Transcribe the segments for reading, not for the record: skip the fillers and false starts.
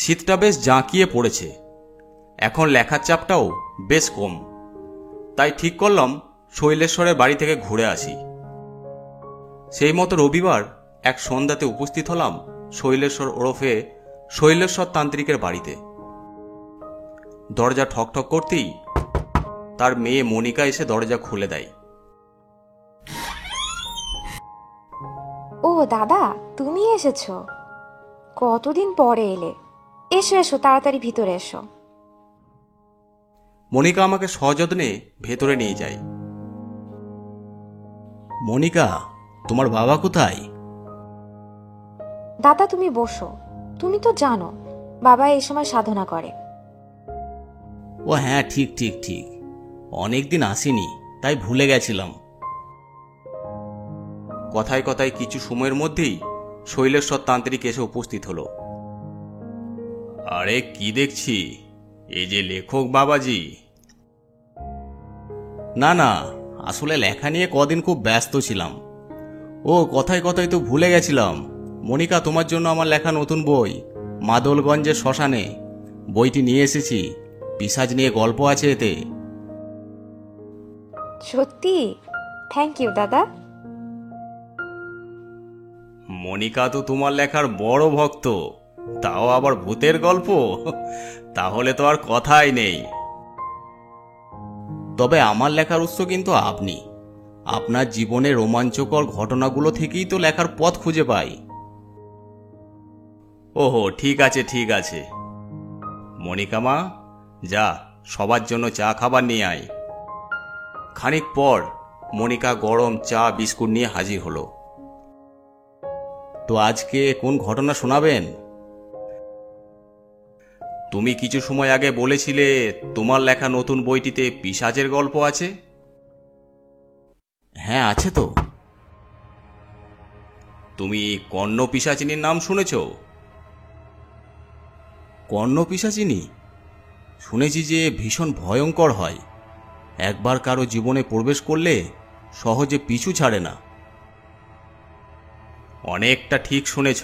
শীতটা বেশ জাঁকিয়ে পড়েছে, এখন লেখার চাপটাও বেশ কম। তাই ঠিক করলাম শৈলেশ্বরের বাড়ি থেকে ঘুরে আসি। সেই মতো রবিবার এক সন্ধ্যাতে উপস্থিত হলাম শৈলেশ্বর ওরফে শৈলেশ্বর তান্ত্রিকের বাড়িতে। দরজা ঠকঠক করতেই তার মেয়ে মনিকা এসে দরজা খুলে দেয়। ও দাদা, তুমি এসেছো? কতদিন পরে এলে। এসো এসো, তাড়াতাড়ি ভিতরে এসো। মনিকা আমাকে সযত্নে ভেতরে নিয়ে যায়। মনিকা, তোমার বাবা কোথায়? দাদা তুমি বসো, তুমি তো জানো বাবা এই সময় সাধনা করে। ও হ্যাঁ, ঠিক ঠিক ঠিক, অনেকদিন আসিনি তাই ভুলে গেছিলাম। কথায় কথায় কিছু সময়ের মধ্যেই শৈলেশ্বর তান্ত্রিক এসে উপস্থিত হলো। আরে কি দেখছি, এই যে লেখক বাবাজি। না না, আসলে লেখা নিয়ে কদিন খুব ব্যস্ত ছিলাম। ও কথায় কথায় তো ভুলে গেছিলাম, মনিকা তোমার জন্য আমার লেখা নতুন বই মাদলগঞ্জের শ্মশানে, বইটি নিয়ে এসেছি। পিশাচ নিয়ে গল্প আছে এতে। সত্যি? থ্যাংক ইউ দাদা। মনিকা তো তোমার লেখার বড় ভক্ত, তাও আবার ভূতের গল্প, তাহলে তো আর কথাই নেই। তবে আমার লেখার উৎস কিন্তু আপনি। আপনার জীবনে রোমাঞ্চকর ঘটনাগুলো থেকেই তো লেখার পথ খুঁজে পাই। ওহো, ঠিক আছে ঠিক আছে। মনিকা মা, যা সবার জন্য চা খাবার নিয়ে আয়। খানিক পর মনিকা গরম চা বিস্কুট নিয়ে হাজির হলো। তো আজকে কোন ঘটনা শোনাবেন? তুমি কিছু সময় আগে বলেছিলে তোমার লেখা নতুন বইটিতে পিশাচের গল্প আছে। হ্যাঁ আছে তো। তুমি কর্ণ পিশাচিনীর নাম শুনেছ? কর্ণ পিশাচিনী শুনেছি যে ভীষণ ভয়ঙ্কর হয়, একবার কারো জীবনে প্রবেশ করলে সহজে পিছু ছাড়ে না। অনেকটা ঠিক শুনেছ।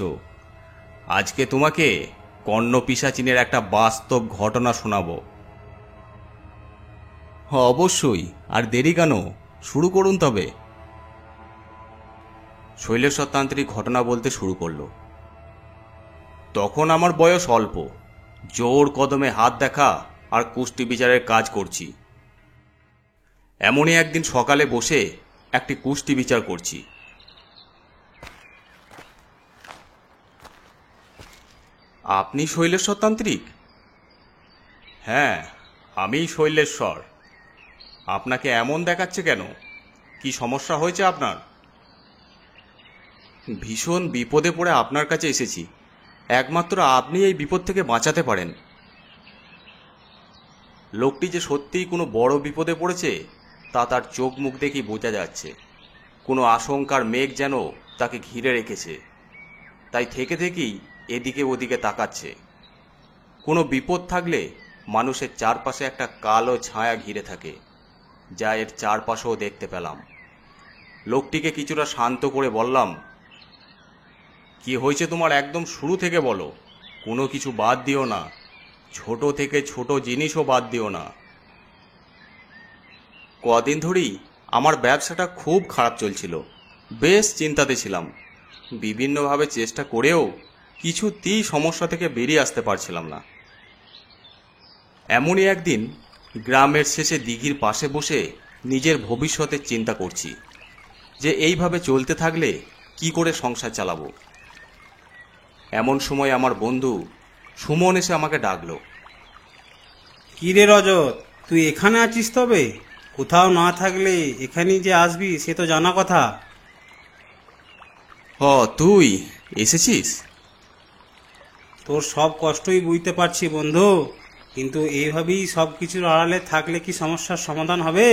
আজকে তোমাকে কর্ণ পিশাচিনের একটা বাস্তব ঘটনা শোনাবো। অবশ্যই, আর দেরি কেন, শুরু করুন তবে। শৈলেশ্বর তান্ত্রিক ঘটনা বলতে শুরু করলো। তখন আমার বয়স অল্প, জোর কদমে হাত দেখা আর কুষ্টি বিচারের কাজ করছি। এমনই একদিন সকালে বসে একটি কুষ্টি বিচার করছি। আপনি শৈলেশ্বর তান্ত্রিক? হ্যাঁ, আমি শৈলেশ্বর। আপনাকে এমন দেখাচ্ছে কেন? কি সমস্যা হয়েছে আপনার? ভীষণ বিপদে পড়ে আপনার কাছে এসেছি, একমাত্র আপনি এই বিপদ থেকে বাঁচাতে পারেন। লোকটি যে সত্যিই কোনো বড় বিপদে পড়েছে তা তার চোখ মুখ দেখেই বোঝা যাচ্ছে। কোনো আশঙ্কার মেঘ যেন তাকে ঘিরে রেখেছে, তাই থেকে থেকেই এদিকে ওদিকে তাকাচ্ছে। কোনো বিপদ থাকলে মানুষের চারপাশে একটা কালো ছায়া ঘিরে থাকে, যা এর চারপাশেও দেখতে পেলাম। লোকটিকে কিছুটা শান্ত করে বললাম, কি হয়েছে তোমার একদম শুরু থেকে বলো, কোনো কিছু বাদ দিও না, ছোট থেকে ছোট জিনিসও বাদ দিও না। কদিন ধরেই আমার ব্যবসাটা খুব খারাপ চলছিল, বেশ চিন্তাতে ছিলাম। বিভিন্নভাবে চেষ্টা করেও কিছুতেই সমস্যা থেকে বেরিয়ে আসতে পারছিলাম না। এমনই একদিন গ্রামের শেষে দিঘির পাশে বসে নিজের ভবিষ্যতের চিন্তা করছি যে এইভাবে চলতে থাকলে কি করে সংসার চালাবো। এমন সময় আমার বন্ধু সুমন এসে আমাকে ডাকলো। কি রে রজত, তুই এখানে আছিস? তবে কোথাও না থাকলে এখানেই যে আসবি সে তো জানা কথা। তুই এসেছিস? তোর সব কষ্টই বুঝতে পারছি বন্ধু, কিন্তু এইভাবেই সব কিছুর আড়ালে থাকলে কি সমস্যার সমাধান হবে?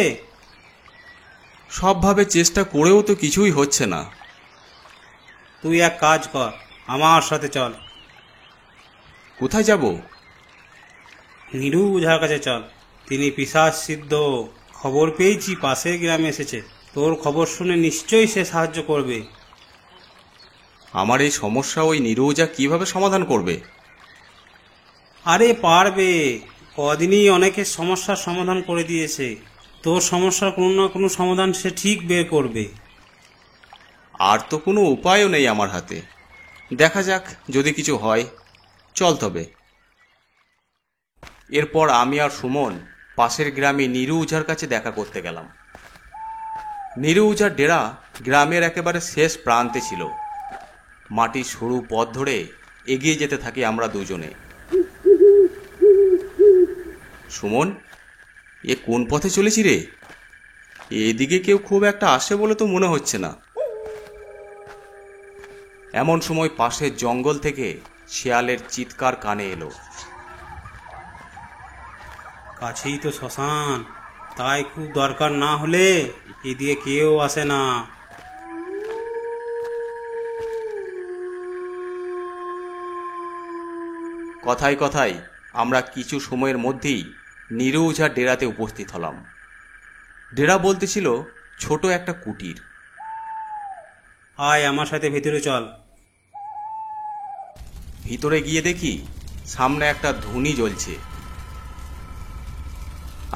সবভাবে চেষ্টা করেও তো কিছুই হচ্ছে না। তুই এক কাজ কর, আমার সাথে চল। কোথায় যাব? নিরু ওঝার কাছে চল, তিনি পিশাচ সিদ্ধ। খবর পেয়েছি পাশের গ্রামে এসেছে, তোর খবর শুনে নিশ্চয়ই সে সাহায্য করবে। আমার এই সমস্যা ওই নিরুজা কিভাবে সমাধান করবে? আরে পারবে, কদিনই অনেকের সমস্যার সমাধান করে দিয়েছে। তোর সমস্যার কোনো না কোনো সমাধান সে ঠিক বের করবে। আর তো কোনো উপায়ও নেই আমার হাতে। দেখা যাক যদি কিছু হয়। চল তবে। এরপর আমি আর সুমন পাশের গ্রামে নিরু ওঝার কাছে দেখা করতে গেলাম। নিরু ওঝার ডেরা গ্রামের একেবারে শেষ প্রান্তে ছিল। মাটির সরু পথ ধরে এগিয়ে যেতে থাকি আমরা দুজনে। সুমন, এ কোন পথে চলেছি রে? এদিকে কেউ খুব একটা আসে বলে তো মনে হচ্ছে না। এমন সময় পাশের জঙ্গল থেকে শেয়ালের চিৎকার কানে এলো। কাছেই তো শ্মশান, তাই খুব দরকার না হলে এদিকে কেউ আসে না। কথায় কথায় আমরা কিছু সময়ের মধ্যেই নিরু ওঝার ডেরাতে উপস্থিত হলাম। ডেরা বলতে ছিল ছোট একটা কুটির। আয় আমার সাথে ভেতরে চল। ভিতরে গিয়ে দেখি সামনে একটা ধুনি জ্বলছে,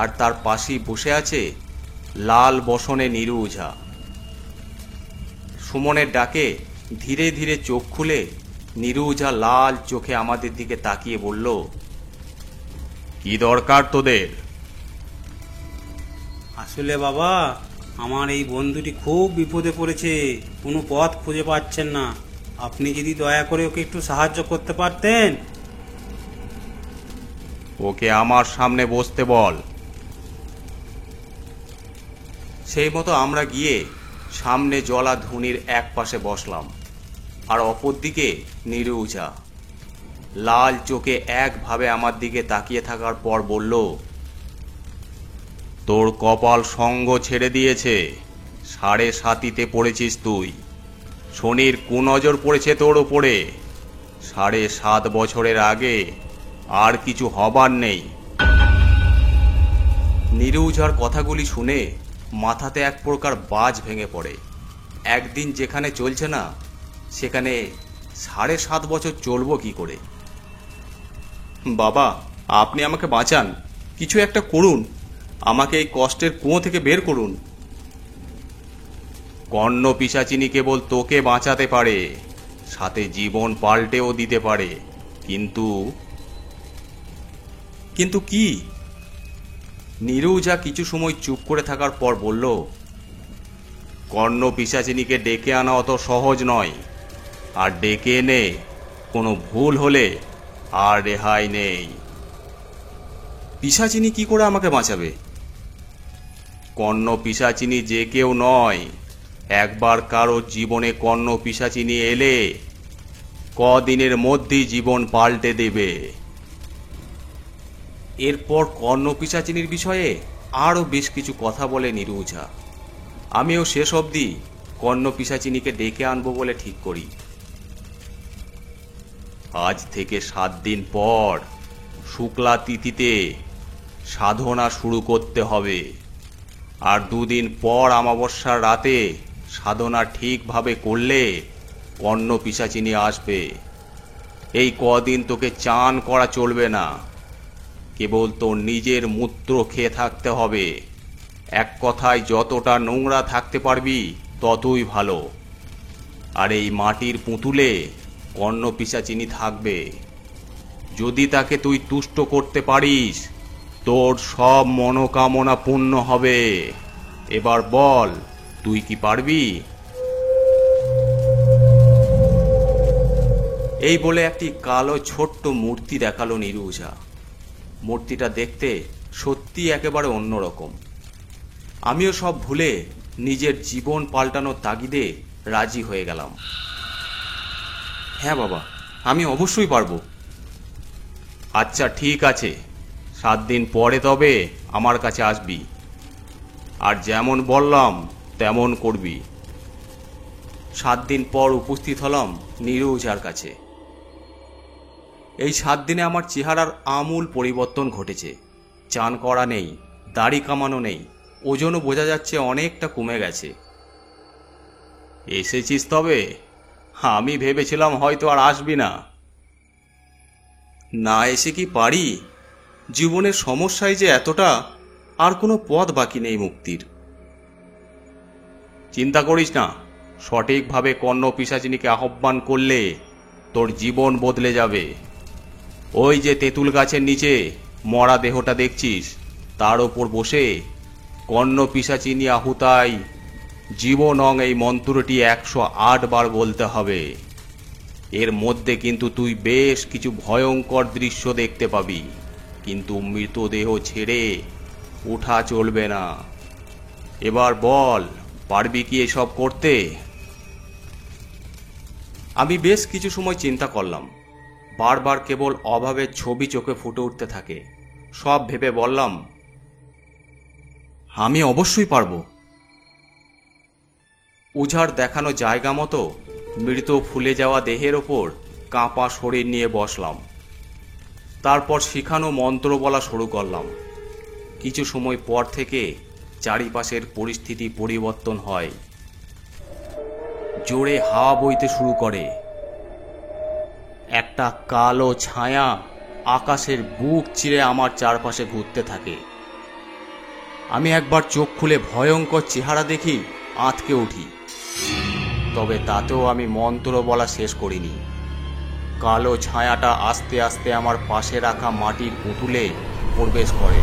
আর তার পাশেই বসে আছে লাল বসনে নিরু ওঝা। সুমনের ডাকে ধীরে ধীরে চোখ খুলে নিরু ওঝা লাল চোখে আমাদের দিকে তাকিয়ে বলল, কি দরকার তোদের? আসলে বাবা, আমার এই বন্ধুটি খুব বিপদে পড়েছে, কোনো পথ খুঁজে পাচ্ছেন না। আপনি যদি দয়া করে ওকে একটু সাহায্য করতে পারতেন। ওকে আমার সামনে বসতে বল। সেই মতো আমরা গিয়ে সামনে জ্বলা ধুনির এক পাশে বসলাম, আর অপর দিকে নিরু ওঝা লাল চোখে একভাবে আমার দিকে তাকিয়ে থাকার পর বলল, তোর কপাল সঙ্গ ছেড়ে দিয়েছে। 7.5 পড়েছিস তুই। শনির কুনজর পড়েছে তোর ওপরে। 7.5 বছরের আগে আর কিছু হবার নেই। নিরু ওঝার কথাগুলি শুনে মাথাতে এক প্রকার বাজ ভেঙে পড়ে। একদিন যেখানে চলছে না, সেখানে 7.5 বছর চলবো কি করে? বাবা, আপনি আমাকে বাঁচান, কিছু একটা করুন, আমাকে এই কষ্টের কুয়ো থেকে বের করুন। কর্ণ পিশাচিনী কেবল তোকে বাঁচাতে পারে, সাথে জীবন পাল্টেও দিতে পারে। কিন্তু কিন্তু কি? নিরু ওঝা কিছু সময় চুপ করে থাকার পর বলল, কর্ণ পিশাচিনীকে ডেকে আনা অত সহজ নয়, আর ডেকে এনে কোনো ভুল হলে আর রেহাই নেই। পিশাচিনী কি করে আমাকে বাঁচাবে? কর্ণ পিশাচিনী যে কেউ নয়। একবার কারো জীবনে কর্ণ পিশাচিনী এলে কদিনের মধ্যেই জীবন পাল্টে দেবে। এরপর কর্ণ পিশাচিনীর বিষয়ে আরও বেশ কিছু কথা বলে নিরু ওঝা। আমিও শেষ অবধি কর্ণ পিশাচিনীকে ডেকে আনবো বলে ঠিক করি। আজ থেকে 7 দিন পর শুক্লা তিথিতে সাধনা শুরু করতে হবে, আর 2 দিন পর অমাবস্যার রাতে সাধনা ঠিকভাবে করলে কর্ণ পিশাচিনী আসবে। এই কদিন তোকে চান করা চলবে না, কেবল তোর নিজের মূত্র খেয়ে থাকতে হবে। এক কথায় যতটা নোংরা থাকতে পারবি ততই ভালো। আর এই মাটির পুতুলে কর্ণ পিশাচিনী থাকবে। যদি তাকে তুই তুষ্ট করতে পারিস, তোর সব মনোকামনা পূর্ণ হবে। এবার বল, তুই কি পারবি? এই বলে একটি কালো ছোট্ট মূর্তি দেখালো নিরু ওঝা। মূর্তিটা দেখতে সত্যি একেবারে অন্যরকম। আমিও সব ভুলে নিজের জীবন পাল্টানোর তাগিদে রাজি হয়ে গেলাম। হ্যাঁ বাবা, আমি অবশ্যই পারবো। আচ্ছা ঠিক আছে, 7 দিন পরে তবে আমার কাছে আসবি, আর যেমন বললাম তেমন করবি। 7 দিন পর উপস্থিত হলাম নিরু ওঝার কাছে। এই 7 দিনে আমার চেহারার আমূল পরিবর্তন ঘটেছে। চান করা নেই, দাড়ি কামানো নেই, ওজনও বোঝা যাচ্ছে অনেকটা কমে গেছে। এসেছিস তবে? আমি ভেবেছিলাম হয়তো আর আসবি না। না এসে কি পারি? জীবনের সমস্যায় যে এতটা, আর কোনো পথ বাকি নেই মুক্তির। চিন্তা করিস না, সঠিকভাবে কর্ণ পিশাচিনীকে আহ্বান করলে তোর জীবন বদলে যাবে। ওই যে তেঁতুল গাছের নিচে মরা দেহটা দেখছিস, তার ওপর বসে কর্ণ পিশাচিনী আহুতাই জীবনং এই মন্ত্রটি 108 বার বলতে হবে। এর মধ্যে কিন্তু তুই বেশ কিছু ভয়ঙ্কর দৃশ্য দেখতে পাবি, কিন্তু মৃতদেহ ছেড়ে ওঠা চলবে না। এবার বল, পারবি কি এসব করতে? আমি বেশ কিছু সময় চিন্তা করলাম। বারবার কেবল অভাবের ছবি চোখে ফুটে উঠতে থাকে। সব ভেবে বললাম, আমি অবশ্যই পারবো। উঝার দেখানো জায়গা মতো মৃত ফুলে যাওয়া দেহের ওপর কাঁপা শরীর নিয়ে বসলাম। তারপর শিখানো মন্ত্র বলা শুরু করলাম। কিছু সময় পর থেকে চারিপাশের পরিস্থিতি পরিবর্তন হয়। জোরে হাওয়া বইতে শুরু করে। একটা কালো ছায়া আকাশের বুক চিরে আমার চারপাশে ঘুরতে থাকে। আমি একবার চোখ খুলে ভয়ঙ্কর চেহারা দেখি আঁতকে উঠি। তবে তাতেও আমি মন্ত্র বলা শেষ করিনি। কালো ছায়াটা আস্তে আস্তে আমার পাশে রাখা মাটির পুতুলে প্রবেশ করে।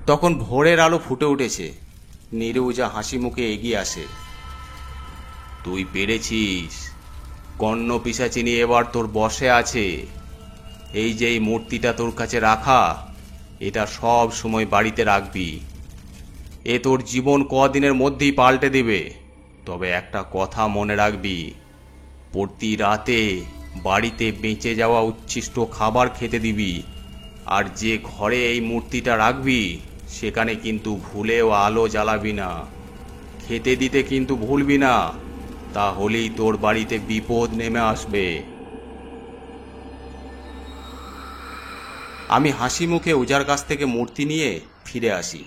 তখন ভোরের আলো ফুটে উঠেছে। নিরুজা হাসি মুখে এগিয়ে আসে। তুই পেরেছিস। কর্ণ পিশাচিনী এবার তোর বশে আছে। এই যে এই মূর্তিটা তোর কাছে রাখা, এটা সব সময় বাড়িতে রাখবি। এ তোর জীবন কদিনের মধ্যেই পাল্টে দেবে। তবে একটা কথা মনে রাখবি, প্রতি রাতে বাড়িতে বেঁচে যাওয়া উচ্ছিষ্ট খাবার খেতে দিবি। আর যে ঘরে এই মূর্তিটা রাখবি সেখানে কিন্তু ভুলেও আলো জ্বালাবি না। খেতে দিতে কিন্তু ভুলবি না, তাহলেই তোর বাড়িতে বিপদ নেমে আসবে। আমি হাসি মুখে উজার কাছ থেকে মূর্তি নিয়ে ফিরে আসি।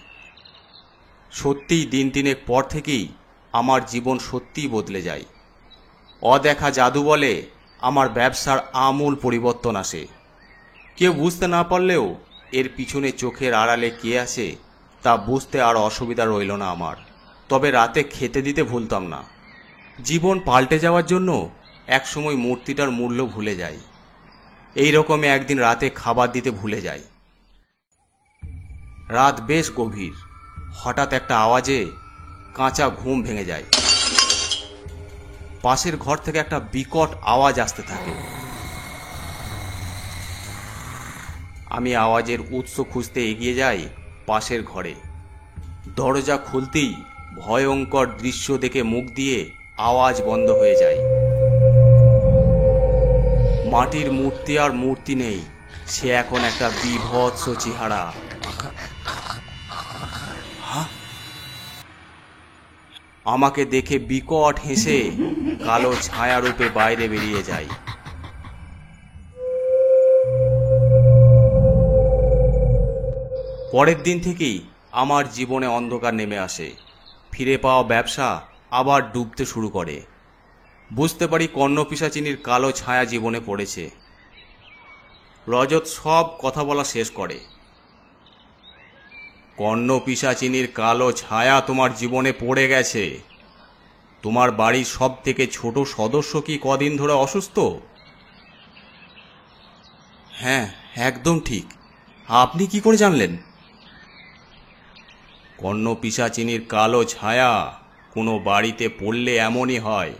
সত্যিই দিন তিনেক পর থেকেই আমার জীবন সত্যিই বদলে যায়। অদেখা জাদু বলে আমার ব্যবসার আমূল পরিবর্তন আসে। কেউ বুঝতে না পারলেও এর পিছনে চোখের আড়ালে কে আছে তা বুঝতে আর অসুবিধা রইল না আমার। তবে রাতে খেতে দিতে ভুলতাম না। জীবন পাল্টে যাওয়ার জন্য একসময় মূর্তিটার মূল্য ভুলে যাই। এই রকমই একদিন রাতে খাবার দিতে ভুলে যাই। রাত বেশ গভীর। হঠাৎ একটা আওয়াজে কাঁচা ঘুম ভেঙে যায়। পাশের ঘর থেকে একটা বিকট আওয়াজ আসতে থাকে। আমি আওয়াজের উৎস খুঁজতে এগিয়ে যাই পাশের ঘরে। দরজা খুলতেই ভয়ঙ্কর দৃশ্য দেখে মুখ দিয়ে আওয়াজ বন্ধ হয়ে যায়। মাটির মূর্তি আর মূর্তি নেই, সে এখন একটা বিভৎস চেহারা। আমাকে দেখে বিকট হেসে কালো ছায়া রূপে বাইরে বেরিয়ে যায়। পরের দিন থেকেই আমার জীবনে অন্ধকার নেমে আসে। ফিরে পাওয়া ব্যবসা আবার ডুবতে শুরু করে। বুঝতে পারি কর্ণ পিশাচিনীর কালো ছায়া জীবনে পড়েছে। রজত সব কথা বলা শেষ করে। কর্ণ পিশাচিনীর কালো ছায়া তোমার জীবনে পড়ে গেছে। তোমার বাড়ির সব থেকে ছোট সদস্য কি কদিন ধরে অসুস্থ? হ্যাঁ, একদম ঠিক। আপনি কি করে জানলেন? কর্ণ পিশাচিনীর কালো ছায়া কোনো বাড়িতে পড়লে এমনই হয়।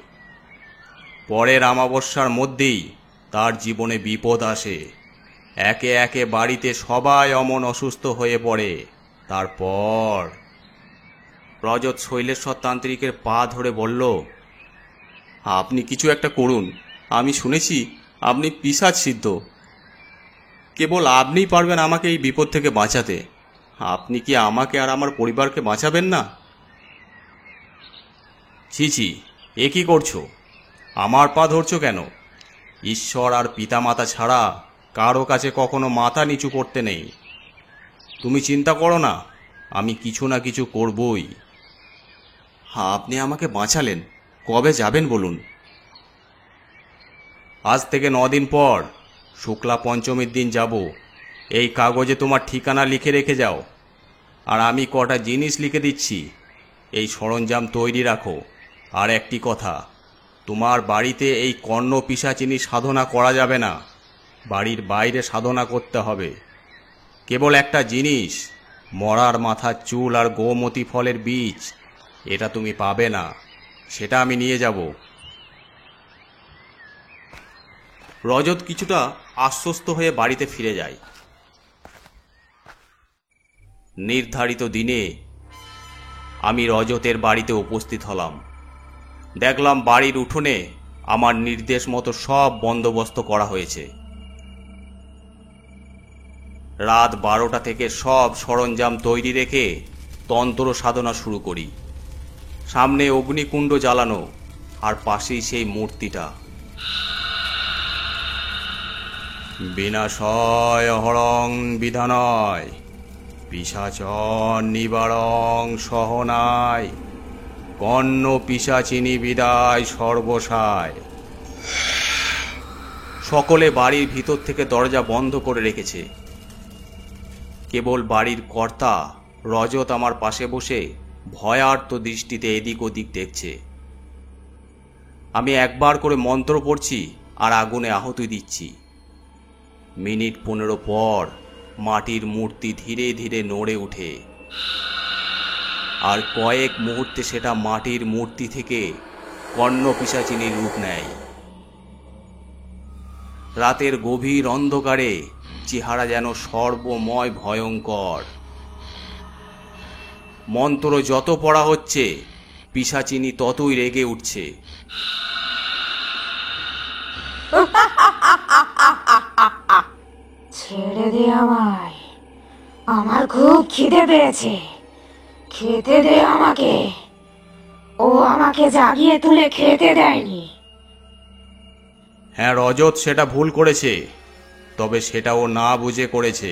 পরের অমাবস্যার মধ্যেই তার জীবনে বিপদ আসে। একে একে বাড়িতে সবাই অমন অসুস্থ হয়ে পড়ে। তারপর রজত শৈলেশ্বর তান্ত্রিকের পা ধরে বলল, আপনি কিছু একটা করুন। আমি শুনেছি আপনি পিশাচ সিদ্ধ। কেবল আপনিই পারবেন আমাকে এই বিপদ থেকে বাঁচাতে। আপনি কি আমাকে আর আমার পরিবারকে বাঁচাবেন না? ছি ছি, এ কি করছো? আমার পা ধরছো কেন? ঈশ্বর আর পিতামাতা ছাড়া কারো কাছে কখনো মাথা নিচু করতে নেই। তুমি চিন্তা করো না, আমি কিছু না কিছু করবই। আপনি আমাকে বাঁচালেন, কবে যাবেন বলুন? আজ থেকে 9 দিন পর শুক্লা পঞ্চমীর দিন যাব। এই কাগজে তোমার ঠিকানা লিখে রেখে যাও। আর আমি কটা জিনিস লিখে দিচ্ছি, এই সরঞ্জাম তৈরি রাখো। আর একটি কথা, তোমার বাড়িতে এই কর্ণ পিশাচিনী সাধনা করা যাবে না, বাড়ির বাইরে সাধনা করতে হবে। কেবল একটা জিনিস, মরার মাথার চুল আর গোমতী ফলের বীজ, এটা তুমি পাবে না, সেটা আমি নিয়ে যাব। রজত কিছুটা আশ্বস্ত হয়ে বাড়িতে ফিরে যায়। নির্ধারিত দিনে আমি রজতের বাড়িতে উপস্থিত হলাম। দেখলাম বাড়ির উঠোনে আমার নির্দেশ মতো সব বন্দোবস্ত করা হয়েছে। রাত 12টা থেকে সব সরঞ্জাম তৈরি রেখে তন্ত্র সাধনা শুরু করি। সামনে অগ্নিকুণ্ড জ্বালানো, আর পাশেই সেই মূর্তিটা। বিনাশয় হরং বিধানয়, পিশাচর নিবারং সহনায়, কর্ণ পিশাচিনী বিদায় সর্বসায়। সকলে বাড়ির ভিতর থেকে দরজা বন্ধ করে রেখেছে। কেবল বাড়ির কর্তা রজত আমার পাশে বসে ভয়ার্ত দৃষ্টিতে এদিক ওদিক দেখছে। আমি একবার করে মন্ত্র পড়ছি আর আগুনে আহুতি দিচ্ছি। মিনিট 15 পর মাটির মূর্তি ধীরে ধীরে নড়ে ওঠে, আর কয়েক মুহূর্তে সেটা মাটির মূর্তি থেকে কর্ণ পিশাচিনীর রূপ নেয়। রাতের গভীর অন্ধকারে চেহারা যেন সর্বময় ভয়ঙ্কর। মন্ত্র যত পড়া হচ্ছে, পিশাচিনী ততই রেগে উঠছে। ছেড়ে দে আমায়, আমার খুব খিদে পেয়েছে, খেতে দে আমাকে। ও আমাকে জাগিয়ে তুলে খেতে দেয়নি। হ্যাঁ, রজত সেটা ভুল করেছে, তবে সেটা ও না বুঝে করেছে।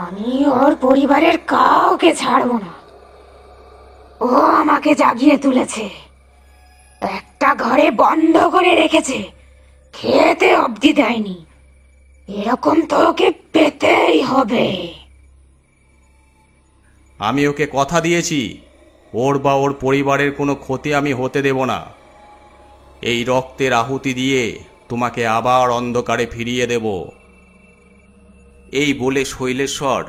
আমি ওর পরিবারের কাউকে ছাড়বো না। ও আমাকে জাগিয়ে তুলেছে, একটা ঘরে বন্ধ করে রেখেছে, খেতে অবধি দেয়নি। এরকম তোকে পেতেই হবে। আমি ওকে কথা দিয়েছি, ওর বা ওর পরিবারের কোনো ক্ষতি আমি হতে দেব না। এই রক্তের আহুতি দিয়ে তোমাকে আবার অন্ধকারে ফিরিয়ে দেব। এই বলে শৈলেশ্বর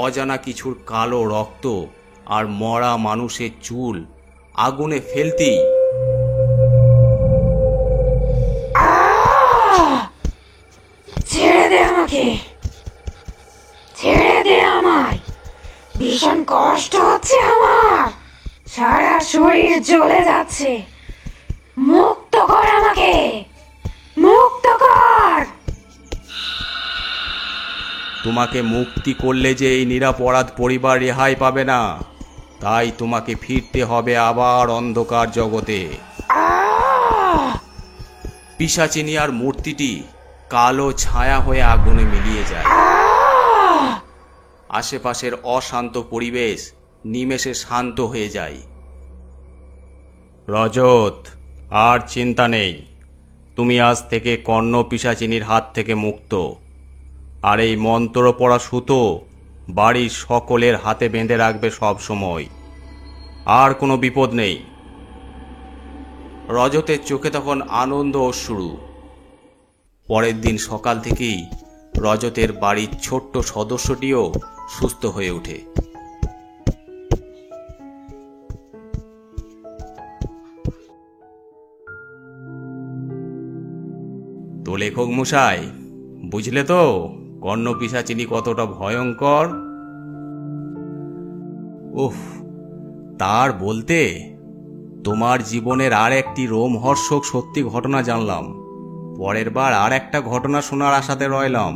অজানা কিছুর কালো রক্ত আর মরা মানুষের চুল আগুনে ফেলতেই ছেড়ে দে আমাকে, ছেড়ে দে আমায়, ভীষণ কষ্ট হচ্ছে আমার, সারা শরীর জ্বলে যাচ্ছে। মুক্ত কর আমাকে, মুক্ত কর। তোমাকে মুক্তি করলে যে এই নিরপরাধ পরিবার রেহাই পাবে না, তাই তোমাকে ফিরতে হবে আবার অন্ধকার জগতে। পিশাচিনী আর মূর্তিটি কালো ছায়া হয়ে আগুনে মিলিয়ে যায়। আশেপাশের অশান্ত পরিবেশ নিমেষে শান্ত হয়ে যায়। রজত, আর চিন্তা নেই, তুমি আজ থেকে কর্ণ পিশাচিনীর হাত থেকে মুক্ত। আর এই মন্ত্র পড়া সুতো বাড়ির সকলের হাতে বেঁধে রাখবে সব সময়, আর কোনো বিপদ নেই। রজতের চোখে তখন আনন্দ অশ্রু। পরের দিন সকাল থেকেই রজতের বাড়ির ছোট্ট সদস্যটিও সুস্থ হয়ে ওঠে। তো লেখক মশাই, বুঝলে তো কর্ণ পিশাচিনী কতটা ভয়ঙ্কর? উফ, তার বলতে তোমার জীবনের আর একটি রোমহর্ষক সত্যি ঘটনা জানলাম। পরের বার আর একটা ঘটনা শোনার আশাতে রইলাম।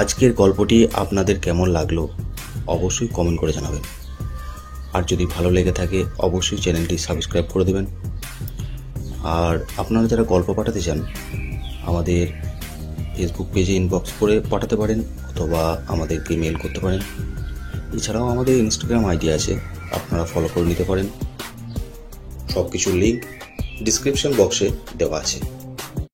আজকের গল্পটি আপনাদের কেমন লাগলো অবশ্যই কমেন্ট করে জানাবেন। আর যদি ভালো লেগে থাকে অবশ্যই চ্যানেলটি সাবস্ক্রাইব করে দেবেন। আর আপনারা যারা গল্প পাঠাতে চান আমাদের ফেসবুক পেজে ইনবক্স করে পাঠাতে পারেন অথবা আমাদেরকে মেল করতে পারেন। এছাড়াও আমাদের ইনস্টাগ্রাম আইডি আছে, আপনারা ফলো করে নিতে পারেন। সব কিছুর লিঙ্ক ডিসক্রিপশন বক্সে দেওয়া আছে।